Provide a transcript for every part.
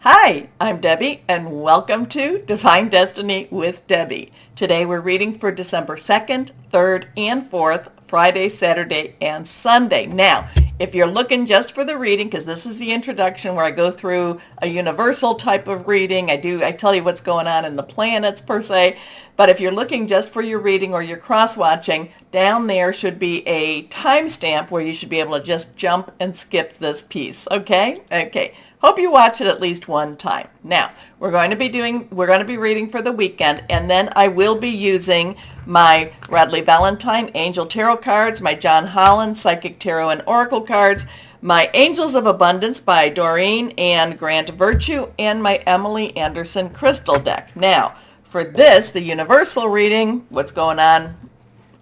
Hi, I'm Debbie, and welcome to Divine Destiny with Debbie. Today we're reading for December 2nd, 3rd, and 4th, Friday, Saturday, and Sunday. Now, if you're looking just for the reading, because this is the introduction where I go through a universal type of reading, I tell you what's going on in the planets per se, but if you're looking just for your reading or your cross-watching, down there should be a timestamp where you should be able to just jump and skip this piece, okay? Okay. Hope you watch it at least one time. Now, we're going to be reading for the weekend, and then I will be using my Radley Valentine Angel Tarot cards, my John Holland Psychic Tarot and Oracle cards, my Angels of Abundance by Doreen and Grant Virtue, and my Emily Anderson Crystal deck. Now, for this, the universal reading, what's going on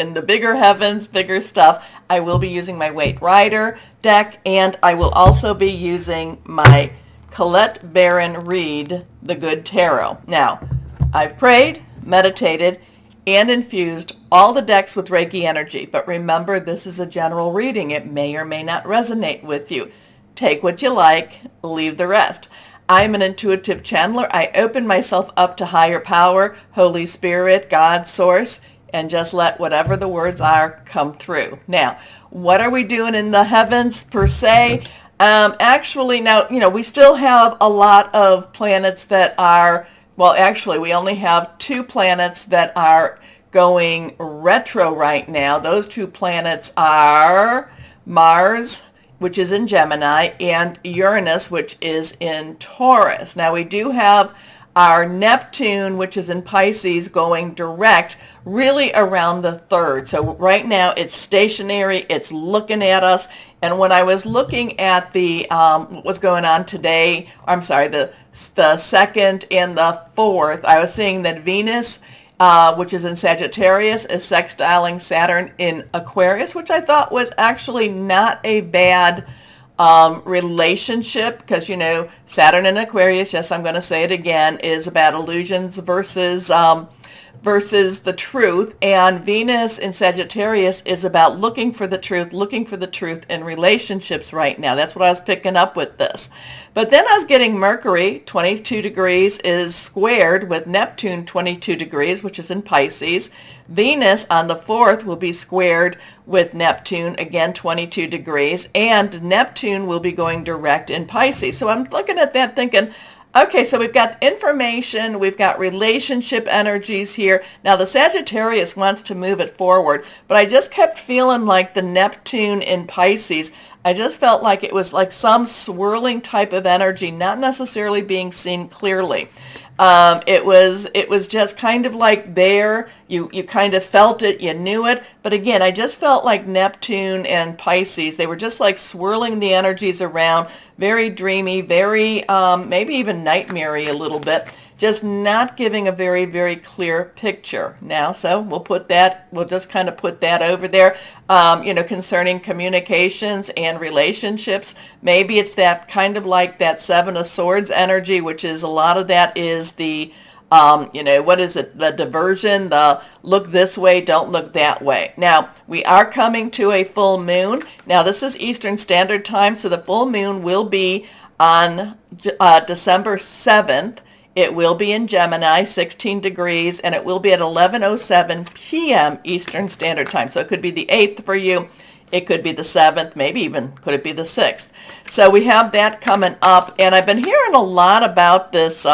in the bigger heavens, bigger stuff, I will be using my Waite Rider deck, and I will also be using my Colette Baron Reed The Good Tarot. Now, I've prayed, meditated, and infused all the decks with Reiki energy, but remember, this is a general reading. It may or may not resonate with you. Take what you like, leave the rest. I'm an intuitive channeler. I open myself up to higher power, Holy Spirit, God, Source, and just let whatever the words are come through. Now, what are we doing in the heavens per se? Actually, now, we still have a lot of planets that are, well, actually, we only have two planets that are going retro right now. Those two planets are Mars, which is in Gemini, and Uranus, which is in Taurus. Now, we do have our Neptune, which is in Pisces, going direct really around the 3rd. So right now it's stationary, it's looking at us. And when I was looking at the what was going on today, the 2nd and the 4th, I was seeing that Venus, which is in Sagittarius, is sextiling Saturn in Aquarius, which I thought was actually not a bad relationship, because Saturn in Aquarius, yes, I'm going to say it again, is about illusions versus the truth, and Venus in Sagittarius is about looking for the truth in relationships right now. That's what I was picking up with this. But then I was getting Mercury, 22 degrees, is squared with Neptune, 22 degrees, which is in Pisces. Venus on the 4th will be squared with Neptune, again 22 degrees, and Neptune will be going direct in Pisces. So I'm looking at that thinking, okay, so we've got information, we've got relationship energies here. Now, the Sagittarius wants to move it forward, but I just kept feeling like the Neptune in Pisces, I just felt like it was like some swirling type of energy, not necessarily being seen clearly. It was just kind of like there, you kind of felt it, you knew it, but again, I just felt like Neptune and Pisces, they were just like swirling the energies around, very dreamy, very, maybe even nightmare-y a little bit, just not giving a very, very clear picture. Now, so we'll just kind of put that over there, concerning communications and relationships. Maybe it's that kind of like that 7 of Swords energy, which is a lot of that is the, what is it? The diversion, the look this way, don't look that way. Now, we are coming to a full moon. Now, this is Eastern Standard Time, so the full moon will be on December 7th. It will be in Gemini, 16 degrees, and it will be at 11:07 p.m. Eastern Standard Time. So it could be the 8th for you. It could be the 7th, maybe even could it be the 6th. So we have that coming up, and I've been hearing a lot about this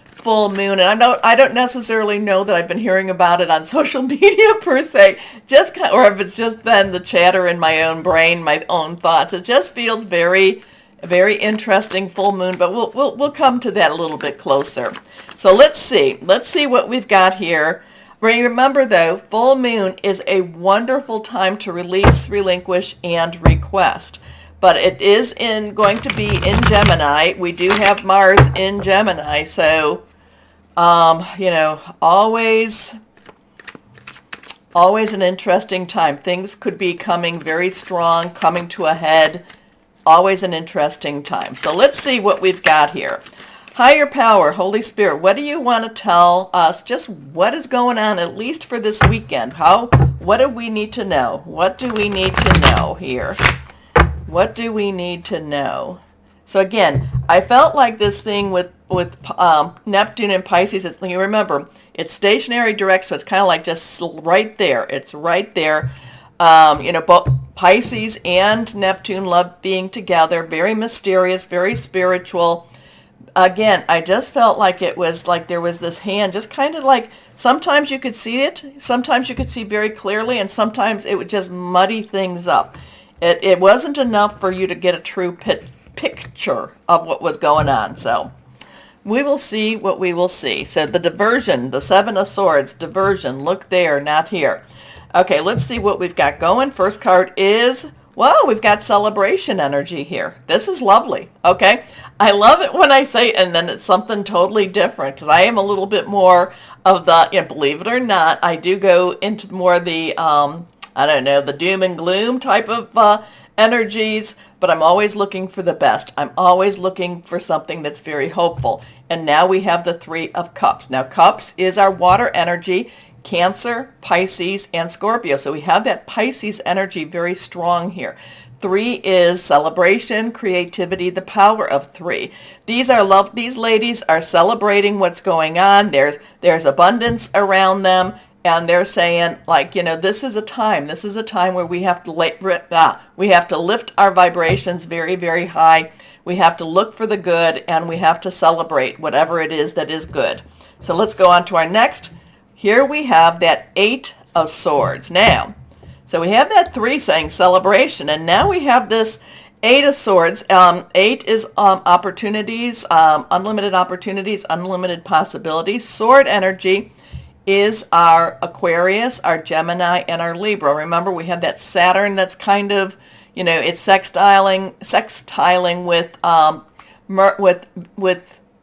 full moon, and I don't necessarily know that I've been hearing about it on social media per se, or if it's just then the chatter in my own brain, my own thoughts. It just feels very interesting full moon, but we'll come to that a little bit closer. So let's see what we've got here. Remember though, full moon is a wonderful time to release, relinquish, and request. But it is going to be in Gemini. We do have Mars in Gemini, so always an interesting time. Things could be coming very strong, coming to a head. Always an interesting time. So let's see what we've got here. Higher power, Holy Spirit, what do you want to tell us? Just what is going on, at least for this weekend? What do we need to know? What do we need to know here? What do we need to know? So again, I felt like this thing with Neptune and Pisces, you remember, it's stationary direct, so it's kind of like just right there. It's right there. Both Pisces and Neptune love being together. Very mysterious, very spiritual. Again, I just felt like it was like there was this hand, just kind of like sometimes you could see it, sometimes you could see very clearly, and sometimes it would just muddy things up. It wasn't enough for you to get a true picture of what was going on. So we will see what we will see. So the diversion, the Seven of Swords, diversion, look there, not here. Okay, let's see what we've got going. First card is, well, we've got celebration energy here. This is lovely, okay? I love it when I say, and then it's something totally different, because I am a little bit more of the, believe it or not, I do go into more the, I don't know, the doom and gloom type of energies, but I'm always looking for the best. I'm always looking for something that's very hopeful. And now we have the Three of Cups. Now, Cups is our water energy. Cancer, Pisces, and Scorpio. So we have that Pisces energy very strong here. 3 is celebration, creativity, the power of 3. These ladies are celebrating what's going on. There's abundance around them, and they're saying, like, this is a time where we have to lift our vibrations very, very high. We have to look for the good, and we have to celebrate whatever it is that is good. So let's go on to our next. Here we have that 8 of Swords. Now, so we have that 3 saying celebration, and now we have this 8 of Swords. 8 is opportunities, unlimited opportunities, unlimited possibilities. Sword energy is our Aquarius, our Gemini, and our Libra. Remember, we have that Saturn that's kind of, it's sextiling with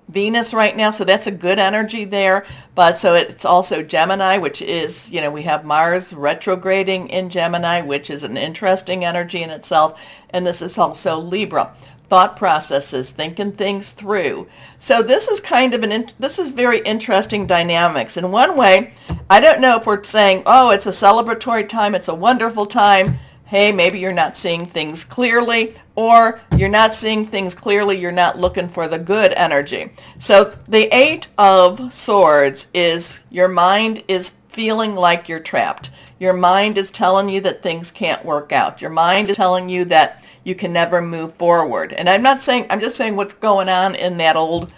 Venus right now, so that's a good energy there. But so it's also Gemini, which is, we have Mars retrograding in Gemini, which is an interesting energy in itself. And this is also Libra, thought processes, thinking things through. So this is kind of this is very interesting dynamics. In one way, I don't know if we're saying, oh, it's a celebratory time, it's a wonderful time. Hey, maybe you're not seeing things clearly, or you're not seeing things clearly, you're not looking for the good energy. So the 8 of Swords is your mind is feeling like you're trapped. Your mind is telling you that things can't work out. Your mind is telling you that you can never move forward. And I'm just saying what's going on in the old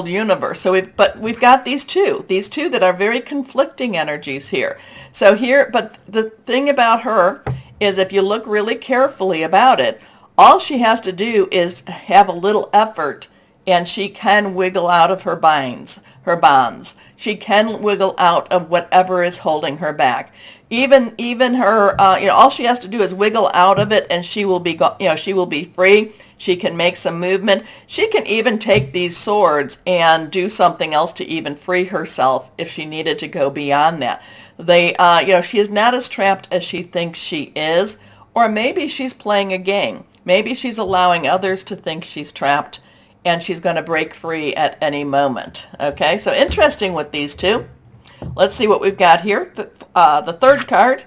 universe. So we've got these two that are very conflicting energies here. So here, but the thing about her is if you look really carefully about it, all she has to do is have a little effort, and she can wiggle out of her bonds. She can wiggle out of whatever is holding her back. Even her, all she has to do is wiggle out of it, and she will be free. She can make some movement. She can even take these swords and do something else to even free herself if she needed to go beyond that. She is not as trapped as she thinks she is, or maybe she's playing a game. Maybe she's allowing others to think she's trapped, and she's going to break free at any moment. Okay, so interesting with these two. Let's see what we've got here. The third card,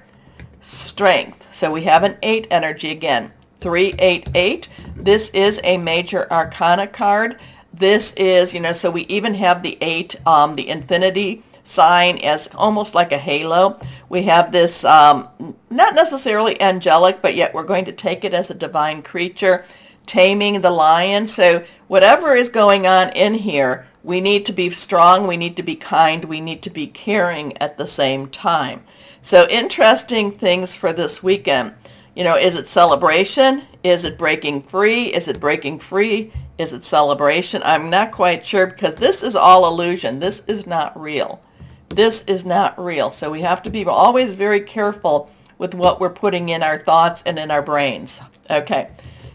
Strength. So we have an 8 energy again. 388. This is a major arcana card. This is, so we even have the 8, the infinity sign as almost like a halo. We have this, not necessarily angelic, but yet we're going to take it as a divine creature, taming the lion. So whatever is going on in here, we need to be strong, we need to be kind, we need to be caring at the same time. So interesting things for this weekend. Is it celebration? Is it breaking free? Is it breaking free? Is it celebration? I'm not quite sure, because this is all illusion. This is not real. This is not real. So we have to be always very careful with what we're putting in our thoughts and in our brains. Okay.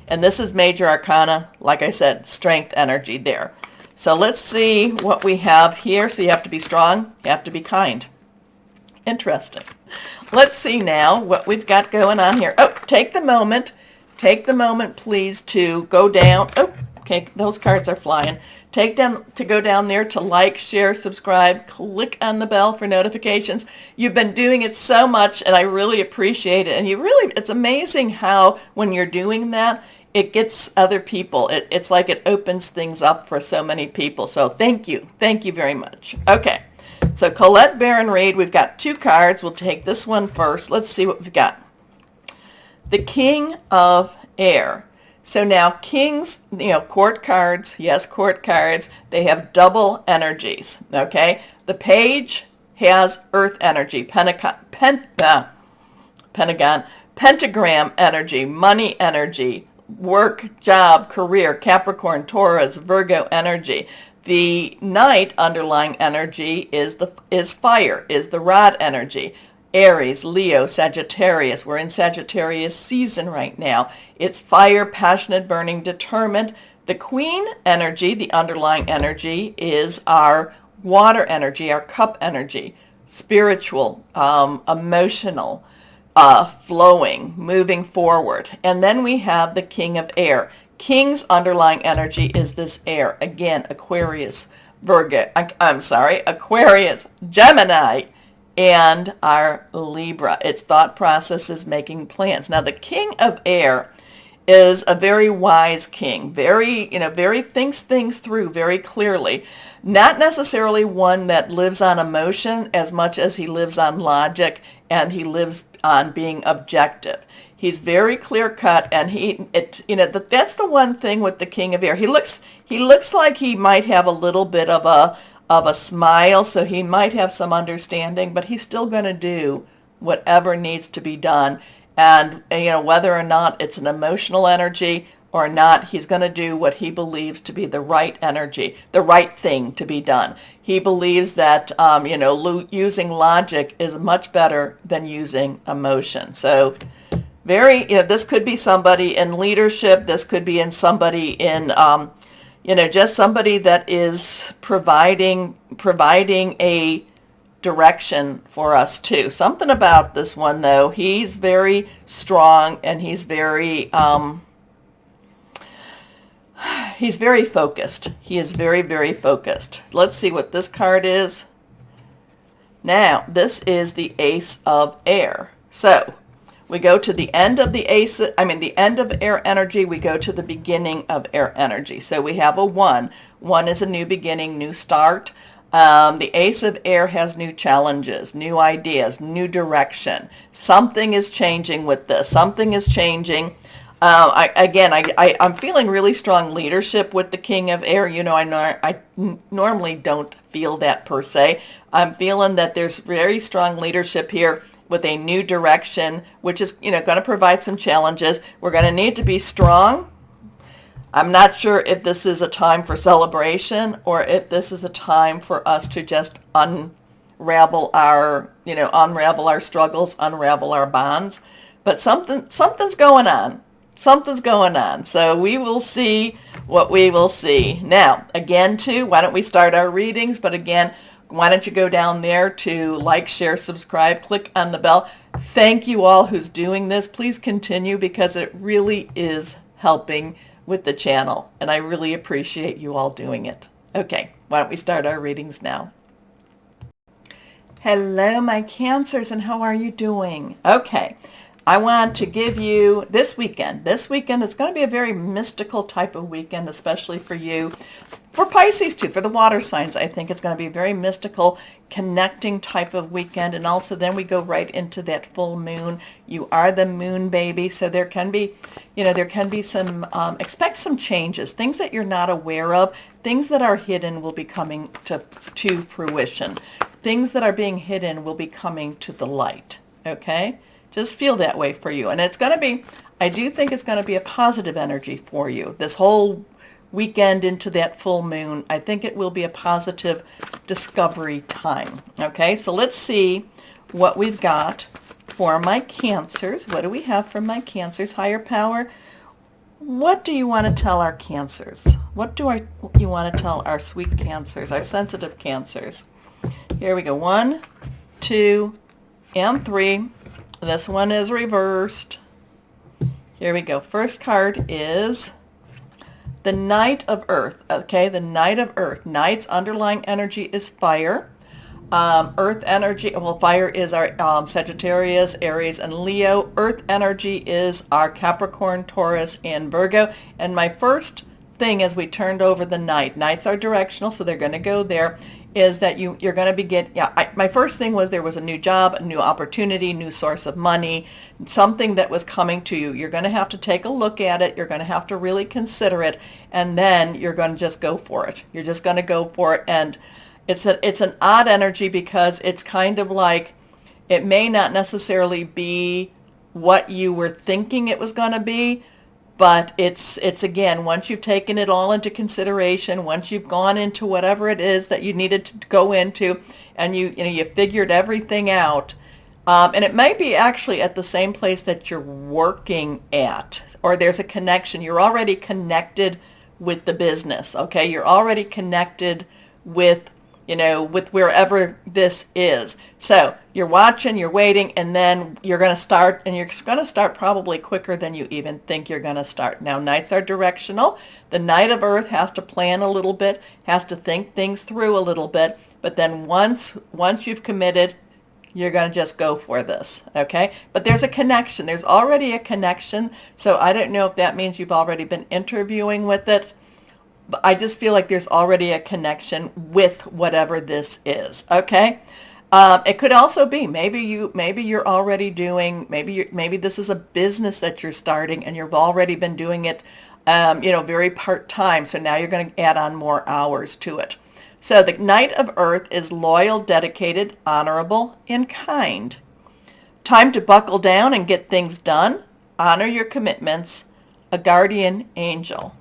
And this is major arcana, like I said, strength energy there. So let's see what we have here. So you have to be strong. You have to be kind. Interesting. Let's see now what we've got going on here. Oh, take the moment, please, to go down. Oh, okay, those cards are flying. Take them to go down there to like, share, subscribe, click on the bell for notifications. You've been doing it so much, and I really appreciate it. And it's amazing how when you're doing that, it gets other people. It's like it opens things up for so many people. So thank you. Thank you very much. Okay. So Colette Baron Reed, we've got 2 cards. We'll take this one first. Let's see what we've got. The King of Air. So now kings, court cards, yes, court cards, they have double energies, okay? The page has earth energy, pentagram energy, money energy, work, job, career, Capricorn, Taurus, Virgo energy. The knight underlying energy is fire, is the rod energy. Aries, Leo, Sagittarius. We're in Sagittarius season right now. It's fire, passionate, burning, determined. The queen energy, the underlying energy, is our water energy, our cup energy, spiritual, emotional, flowing, moving forward. And then we have the king of air. King's underlying energy is this air. Again, Aquarius, Aquarius, Gemini, and our Libra. Its thought process is making plans. Now, the king of air is a very wise king, very thinks things through very clearly. Not necessarily one that lives on emotion as much as he lives on logic, and he lives on being objective. He's very clear cut, and that's the one thing with the king of air. He looks like he might have a little bit of a smile, so he might have some understanding, but he's still going to do whatever needs to be done. And whether or not it's an emotional energy or not, he's going to do what he believes to be the right energy, the right thing to be done. He believes that using logic is much better than using emotion. So this could be somebody in leadership. This could be in somebody in just somebody that is providing a direction for us too. Something about this one though, he's very strong, and he's very focused. He is very, very focused. Let's see what this card is. Now, this is the Ace of Air. So we go to the end of the end of air energy. We go to the beginning of air energy. So we have a 1. 1 is a new beginning, new start. The Ace of Air has new challenges, new ideas, new direction. Something is changing with this. Something is changing. I'm feeling really strong leadership with the King of Air. I normally don't feel that per se. I'm feeling that there's very strong leadership here with a new direction, which is, going to provide some challenges. We're going to need to be strong. I'm not sure if this is a time for celebration or if this is a time for us to just unravel our struggles, unravel our bonds. But something's going on. Something's going on. So we will see what we will see. Now, again, too, why don't we start our readings? But again, why don't you go down there to like, share, subscribe, click on the bell. Thank you all who's doing this. Please continue, because it really is helping with the channel, and I really appreciate you all doing it. Okay, why don't we start our readings now? Hello, my Cancers, and how are you doing? Okay, I want to give you this weekend. This weekend is going to be a very mystical type of weekend, especially for you. For Pisces too, for the water signs, I think it's going to be a very mystical, connecting type of weekend. And also then we go right into that full moon. You are the moon baby, so there can be, some, expect some changes, things that you're not aware of, things that are hidden will be coming to fruition. Things that are being hidden will be coming to the light, okay? Just feel that way for you. And it's going to be, I do think it's going to be a positive energy for you. This whole weekend into that full moon, I think it will be a positive discovery time. Okay, so let's see what we've got for my Cancers. What do we have for my Cancers? Higher power. What do you want to tell our Cancers? What do you want to tell our sweet Cancers, our sensitive Cancers? Here we go. 1, 2, and 3. This one is reversed. Here we go. First card is the Knight of Earth. Okay, the Knight of Earth. Knight's underlying energy is fire. Earth energy, well, fire is our Sagittarius, Aries, and Leo. Earth energy is our Capricorn, Taurus, and Virgo. And my first thing as we turned over the nights are directional, so they're going to go there, is that you're going to begin, my first thing was there was a new job, a new opportunity, new source of money, something that was coming to you. You're going to have to take a look at it. You're going to have to really consider it, and then you're going to just go for it. You're just going to go for it, and it's an odd energy because it's kind of like it may not necessarily be what you were thinking it was going to be, but it's again, once you've taken it all into consideration, once you've gone into whatever it is that you needed to go into, and you figured everything out, and it might be actually at the same place that you're working at, or there's a connection. You're already connected with the business, okay? You're already connected with with wherever this is. So you're watching, you're waiting, and then you're going to start, and you're going to start probably quicker than you even think you're going to start. Now, nights are directional. The Knight of Earth has to plan a little bit, has to think things through a little bit, but then once you've committed, you're going to just go for this, okay? But there's a connection. There's already a connection, so I don't know if that means you've already been interviewing with it. But I just feel like there's already a connection with whatever this is. Okay, it could also be maybe you're already doing maybe this is a business that you're starting and you've already been doing it, very part time. So now you're going to add on more hours to it. So the Knight of Earth is loyal, dedicated, honorable, and kind. Time to buckle down and get things done. Honor your commitments. A guardian angel.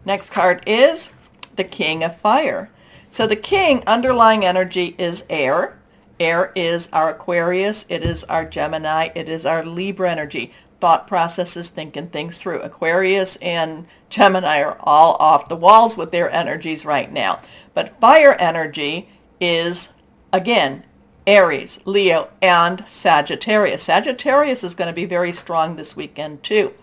Next card is the King of Fire. So the King, underlying energy is air. Air is our Aquarius. It is our Gemini. It is our Libra energy. Thought processes, thinking things through. Aquarius and Gemini are all off the walls with their energies right now. But fire energy is, again, Aries, Leo, and Sagittarius. Sagittarius is going to be very strong this weekend too.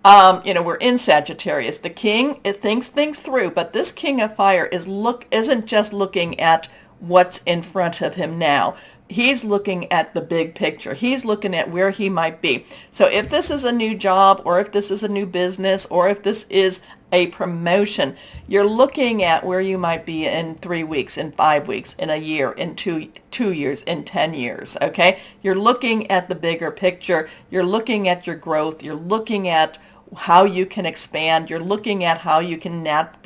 We're in Sagittarius. The king, it thinks things through, but this King of Fire isn't just looking at what's in front of him now. He's looking at the big picture. He's looking at where he might be. So if this is a new job, or if this is a new business, or if this is a promotion, you're looking at where you might be in 3 weeks, in 5 weeks, in a year, in 2 years, in 10 years, okay? You're looking at the bigger picture. You're looking at your growth. You're looking at how you can expand. You're looking at how you cannot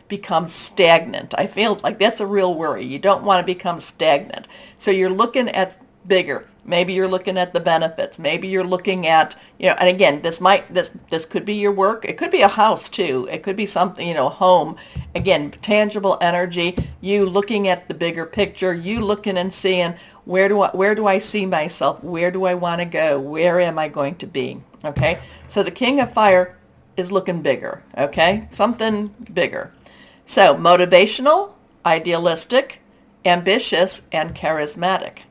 become stagnant. I feel like that's a real worry. You don't want to become stagnant. So you're looking at bigger. Maybe you're looking at the benefits. Maybe you're looking at, and again, this could be your work. It could be a house too. It could be something, home. Again, tangible energy. You looking at the bigger picture. You looking and seeing where do I see myself? Where do I want to go? Where am I going to be? Okay. So the King of Fire is looking bigger. Okay. Something bigger. So motivational, idealistic, ambitious, and charismatic.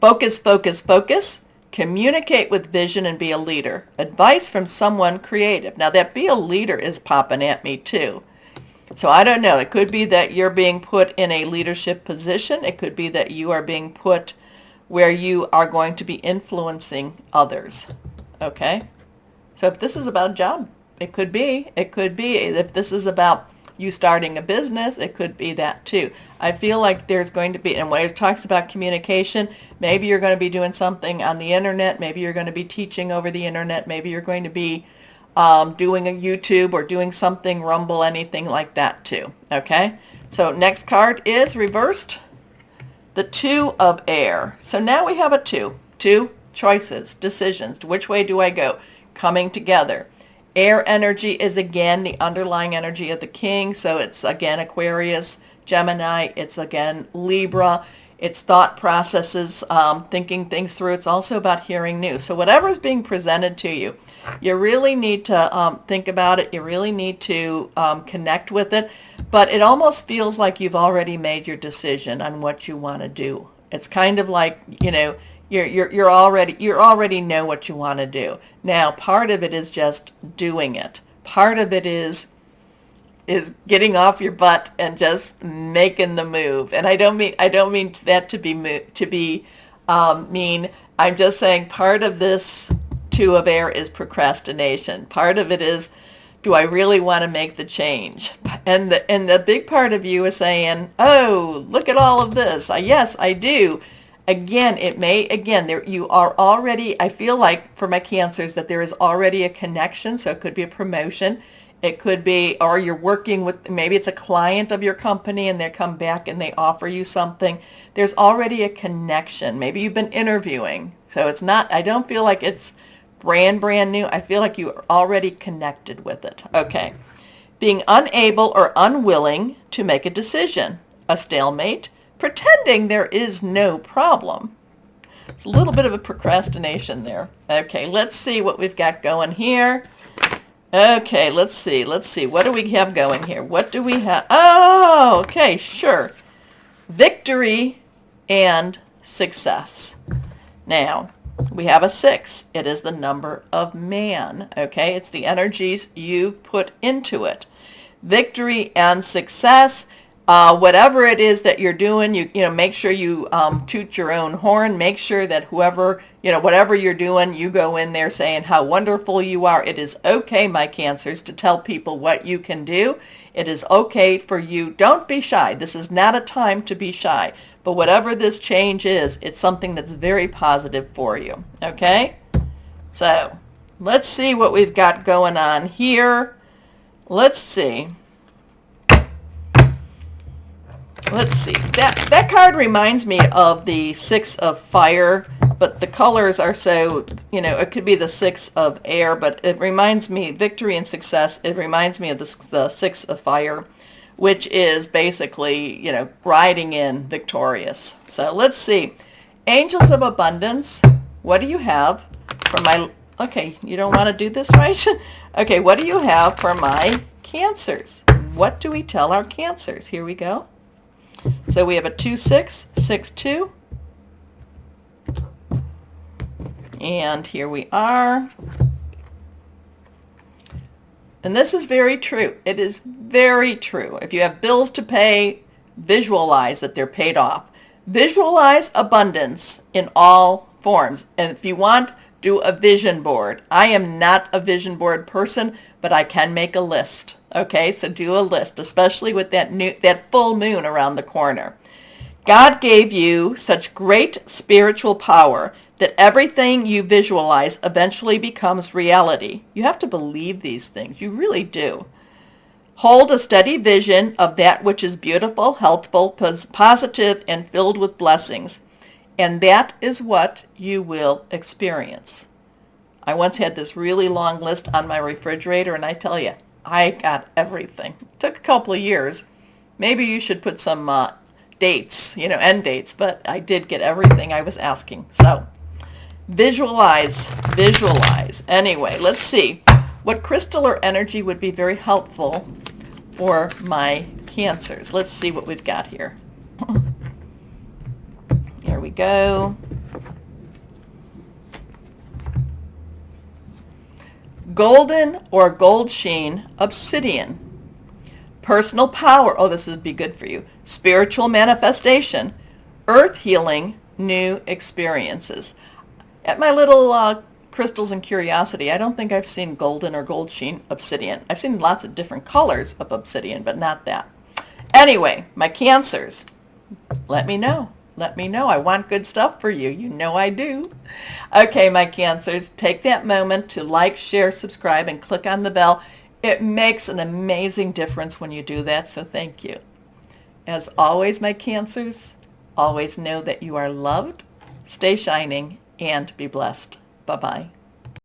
Focus, focus, focus. Communicate with vision and be a leader. Advice from someone creative. Now that be a leader is popping at me too. So I don't know. It could be that you're being put in a leadership position. It could be that you are being put where you are going to be influencing others. Okay? So if this is about a job, it could be. It could be. If this is about you starting a business, it could be that too. I feel like there's going to be, and when it talks about communication, maybe you're going to be doing something on the internet, maybe you're going to be teaching over the internet, maybe you're going to be doing a YouTube or doing something, Rumble, anything like that too. Okay, so next card is reversed, the Two of Air. So now we have a two choices, decisions. Which way do I go? Coming together. Air energy is again the underlying energy of the king. So it's again Aquarius, Gemini. It's again Libra. It's thought processes, thinking things through. It's also about hearing news. So whatever is being presented to you, you really need to think about it. You really need to connect with it. But it almost feels like you've already made your decision on what you want to do. It's kind of like, you already know what you want to do. Now, part of it is just doing it. Part of it is is getting off your butt and just making the move. And I don't mean that to be mean. I'm just saying part of this Two of Air is procrastination. Part of it is, do I really want to make the change? And the big part of you is saying, oh, look at all of this. Yes, I do. Again, there you are already, I feel like for my Cancers that there is already a connection. So it could be a promotion. It could be, or you're working with, maybe it's a client of your company and they come back and they offer you something. There's already a connection. Maybe you've been interviewing. So it's not, I don't feel like it's brand new. I feel like you are already connected with it. Okay. Being unable or unwilling to make a decision. A stalemate. Pretending there is no problem. It's a little bit of a procrastination there. Okay, let's see what we've got going here. Okay, let's see. What do we have going here? What do we have? Oh, okay, sure. Victory and success. Now, we have a 6. It is the number of man. Okay, it's the energies you've put into it. Victory and success. Whatever it is that you're doing, you know, make sure you toot your own horn. Make sure that whoever, you know, whatever you're doing, you go in there saying how wonderful you are. It is okay, my Cancers, to tell people what you can do. It is okay for you. Don't be shy. This is not a time to be shy. But whatever this change is, it's something that's very positive for you. Okay? So, let's see what we've got going on here. Let's see. That card reminds me of the 6 of Fire, but the colors are so, you know, it could be the 6 of Air, but it reminds me, Victory and Success, it reminds me of the 6 of Fire, which is basically, you know, riding in victorious. So let's see. Angels of Abundance, what do you have for my, okay, you don't want to do this right? Okay, what do you have for my Cancers? What do we tell our Cancers? Here we go. So we have a 2-6, 6-2. And here we are. And this is very true. It is very true. If you have bills to pay, visualize that they're paid off. Visualize abundance in all forms. And if you want, do a vision board. I am not a vision board person, but I can make a list. Okay, so do a list, especially with that full moon around the corner. God gave you such great spiritual power that everything you visualize eventually becomes reality. You have to believe these things. You really do. Hold a steady vision of that which is beautiful, healthful, positive, and filled with blessings. And that is what you will experience. I once had this really long list on my refrigerator, and I tell you, I got everything. It took a couple of years. Maybe you should put some dates, you know, end dates, but I did get everything I was asking. So visualize. Anyway, let's see. What crystal or energy would be very helpful for my Cancers? Let's see what we've got here. Here we go. Golden or gold sheen obsidian. Personal power. Oh, this would be good for you. Spiritual manifestation. Earth healing. New experiences. At my little crystals and curiosity, I don't think I've seen golden or gold sheen obsidian. I've seen lots of different colors of obsidian, but not that. Anyway, my Cancers, let me know. Let me know. I want good stuff for you. You know I do. Okay, my Cancers, take that moment to like, share, subscribe, and click on the bell. It makes an amazing difference when you do that, so thank you. As always, my Cancers, always know that you are loved, stay shining, and be blessed. Bye-bye.